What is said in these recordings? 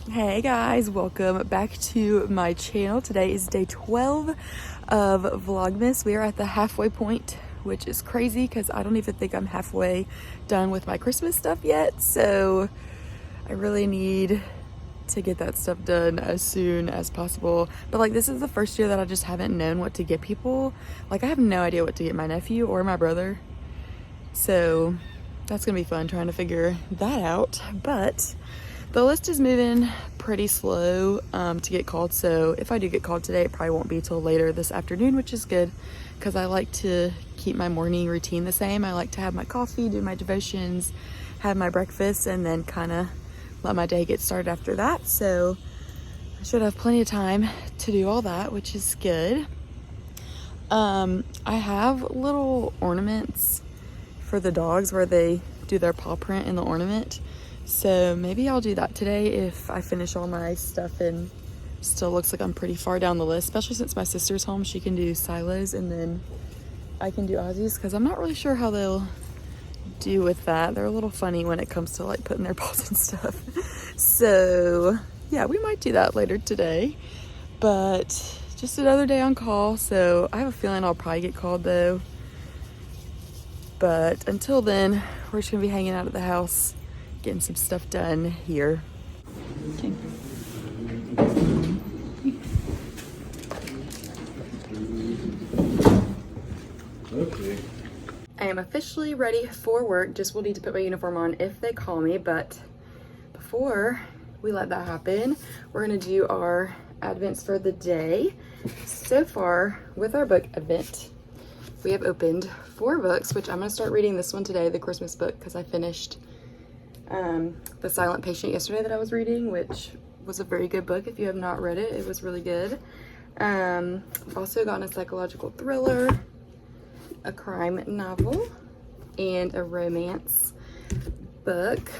Hey guys, welcome back to my channel. Today is day 12 of Vlogmas. We are at the halfway point, which is crazy because I don't even think I'm halfway done with my Christmas stuff yet. So I really need to get that stuff done as soon as possible. But like, this is the first year that I just haven't known what to get people. Like, I have no idea what to get my nephew or my brother. So that's gonna be fun trying to figure that out. But the list is moving pretty slow to get called, so if I do get called today, it probably won't be till later this afternoon, which is good because I like to keep my morning routine the same. I like to have my coffee, do my devotions, have my breakfast, and then kind of let my day get started after that. So I should have plenty of time to do all that, which is good. I have little ornaments for the dogs where they do their paw print in the ornament. So maybe I'll do that today if I finish all my stuff and still looks like I'm pretty far down the list, especially since my sister's home. She can do Silas and then I can do Ozzy's because I'm not really sure how they'll do with that. They're a little funny when it comes to like putting their paws and stuff. So yeah, we might do that later today, but just another day on call. So I have a feeling I'll probably get called though. But until then, we're just gonna be hanging out at the house, getting some stuff done here. Okay. Okay. I am officially ready for work. Just will need to put my uniform on if they call me, but before we let that happen, we're gonna do our advents for the day. So far, with our book advent, we have opened 4 books, which I'm gonna start reading this one today, the Christmas book, because I finished The Silent Patient yesterday that I was reading, which was a very good book. If you have not read it, it was really good. I've also gotten a psychological thriller, a crime novel, and a romance book,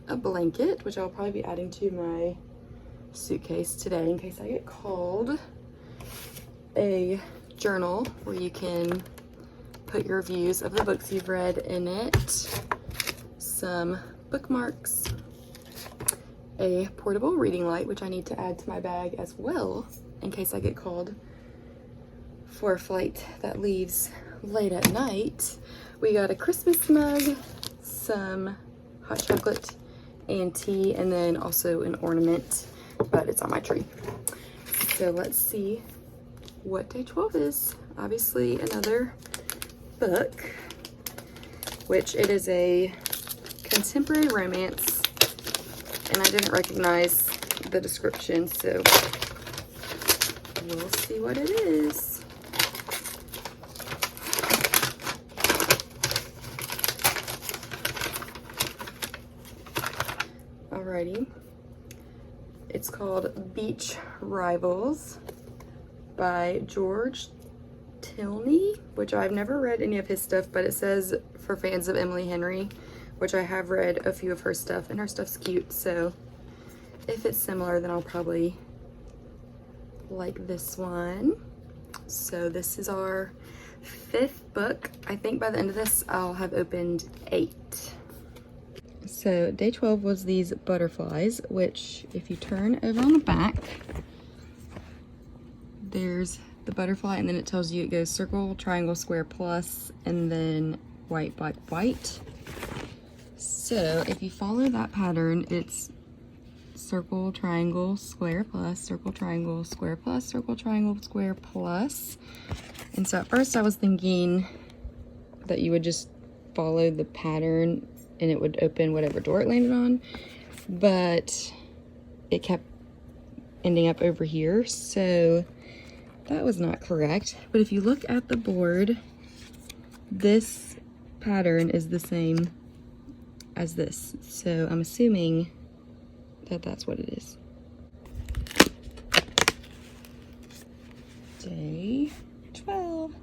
a blanket, which I'll probably be adding to my suitcase today in case I get called, a journal where you can put your reviews of the books you've read in it, some bookmarks, a portable reading light, which I need to add to my bag as well in case I get called for a flight that leaves late at night. We got a Christmas mug, some hot chocolate and tea, and then also an ornament, but it's on my tree. So let's see what day 12 is. Obviously another book, which it is a contemporary romance, and I didn't recognize the description, so we'll see what it is. Alrighty, it's called Beach Rivals by George Tilney, which I've never read any of his stuff, but it says for fans of Emily Henry, which I have read a few of her stuff, and her stuff's cute, so if it's similar, then I'll probably like this one. So this is our 5th book. I think by the end of this, I'll have opened 8. So day 12 was these butterflies, which if you turn over on the back, there's the butterfly, and then it tells you it goes circle, triangle, square, plus, and then white, black, white. So if you follow that pattern, it's circle, triangle, square, plus, circle, triangle, square, plus, circle, triangle, square, plus. And so at first I was thinking that you would just follow the pattern and it would open whatever door it landed on, but it kept ending up over here, so that was not correct. But if you look at the board, this pattern is the same as this, so I'm assuming that that's what it is. Day 12.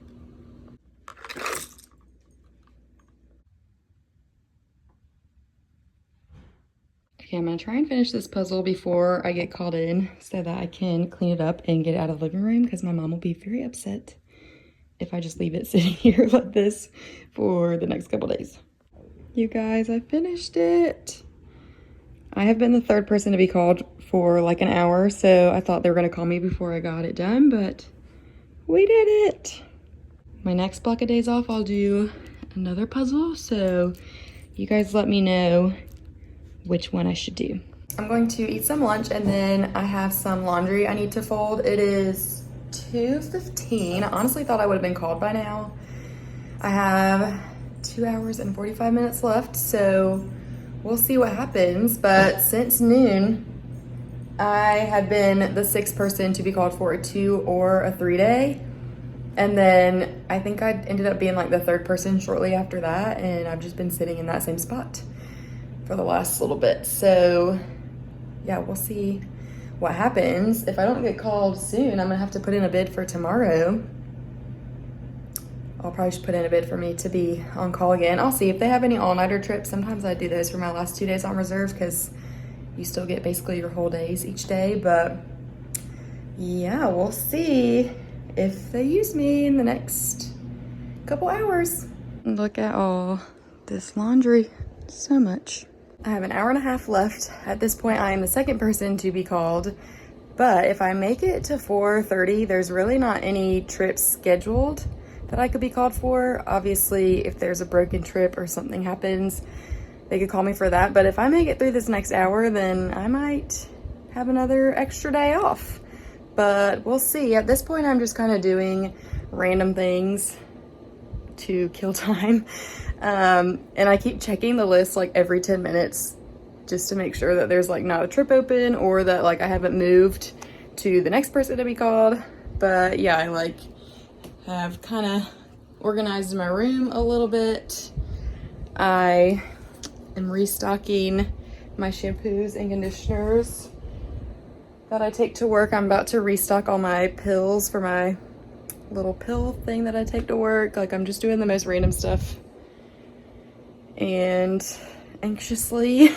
Okay, I'm gonna try and finish this puzzle before I get called in so that I can clean it up and get it out of the living room, because my mom will be very upset if I just leave it sitting here like this for the next couple days. You guys, I finished it. I have been the 3rd person to be called for like an hour, so I thought they were gonna call me before I got it done, but we did it. My next block of days off, I'll do another puzzle, so you guys let me know which one I should do. I'm going to eat some lunch, and then I have some laundry I need to fold. It is 2:15. I honestly thought I would have been called by now. I have 2 hours and 45 minutes left, so we'll see what happens. But since noon, I had been the 6th person to be called for a 2 or a 3 day. And then I think I ended up being like the 3rd person shortly after that, and I've just been sitting in that same spot for the last little bit. So yeah, we'll see what happens. If I don't get called soon, I'm gonna have to put in a bid for tomorrow. I'll probably just put in a bid for me to be on call again. I'll see if they have any all-nighter trips. Sometimes I do those for my last 2 days on reserve because you still get basically your whole days each day. But yeah, we'll see if they use me in the next couple hours. Look at all this laundry, so much. I have an hour and a half left. At this point, I am the 2nd person to be called, but if I make it to 4:30, there's really not any trips scheduled that I could be called for. Obviously, if there's a broken trip or something happens, they could call me for that. But if I make it through this next hour, then I might have another extra day off. But we'll see. At this point, I'm just kind of doing random things to kill time. And I keep checking the list like every 10 minutes just to make sure that there's like not a trip open or that like I haven't moved to the next person to be called. But yeah, I like have kind of organized my room a little bit. I am restocking my shampoos and conditioners that I take to work. I'm about to restock all my pills for my little pill thing that I take to work. Like, I'm just doing the most random stuff and anxiously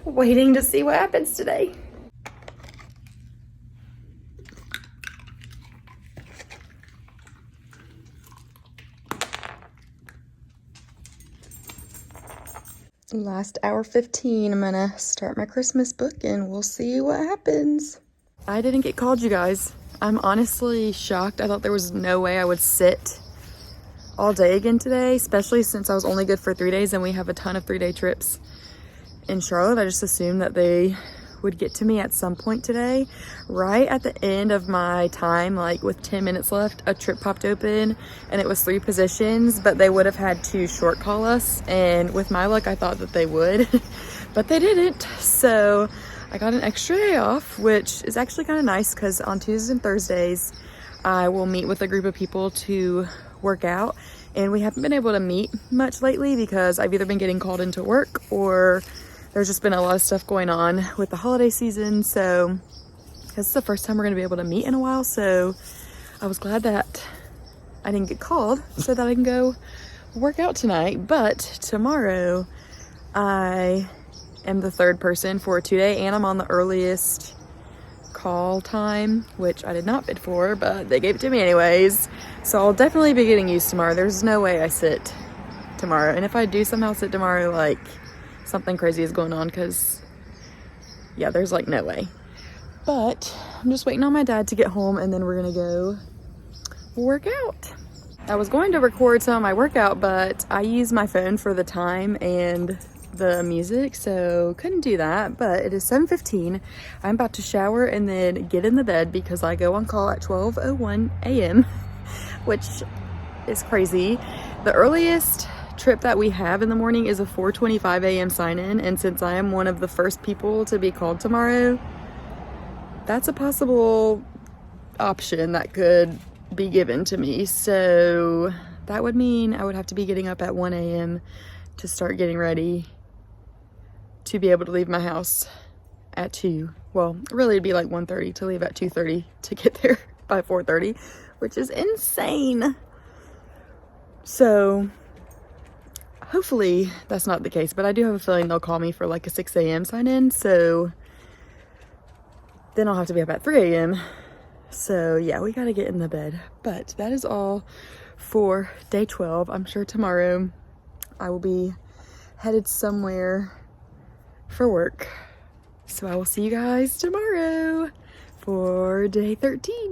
waiting to see what happens today. Last hour 15, I'm gonna start my Christmas book and we'll see what happens. I didn't get called, you guys. I'm honestly shocked. I thought there was no way I would sit all day again today, especially since I was only good for 3 days and we have a ton of 3-day trips in Charlotte. I just assumed that they would get to me at some point today. Right at the end of my time, like with 10 minutes left, a trip popped open and it was 3 positions, but they would have had to short call us. And with my luck, I thought that they would, but they didn't. So I got an extra day off, which is actually kind of nice because on Tuesdays and Thursdays, I will meet with a group of people to work out. And we haven't been able to meet much lately because I've either been getting called into work or there's just been a lot of stuff going on with the holiday season. So this is the first time we're going to be able to meet in a while. So I was glad that I didn't get called so that I can go work out tonight. But tomorrow I am the 3rd person for a 2-day and I'm on the earliest call time, which I did not bid for, but they gave it to me anyways. So I'll definitely be getting used tomorrow. There's no way I sit tomorrow. And if I do somehow sit tomorrow, like something crazy is going on because yeah, there's like no way. But I'm just waiting on my dad to get home and then we're gonna go work out. I was going to record some of my workout, but I use my phone for the time and the music, so couldn't do that. But it is 7:15. I'm about to shower and then get in the bed because I go on call at 12:01 a.m. which is crazy. The earliest trip that we have in the morning is a 4:25 a.m. sign-in, and since I am one of the first people to be called tomorrow, that's a possible option that could be given to me. So that would mean I would have to be getting up at 1 a.m. to start getting ready to be able to leave my house at 2. Well, really it'd be like 1:30 to leave at 2:30 to get there by 4:30, which is insane. So hopefully that's not the case, but I do have a feeling they'll call me for like a 6 a.m. sign-in, so then I'll have to be up at 3 a.m. So yeah, we gotta get in the bed. But that is all for day 12. I'm sure tomorrow I will be headed somewhere for work. So I will see you guys tomorrow for day 13.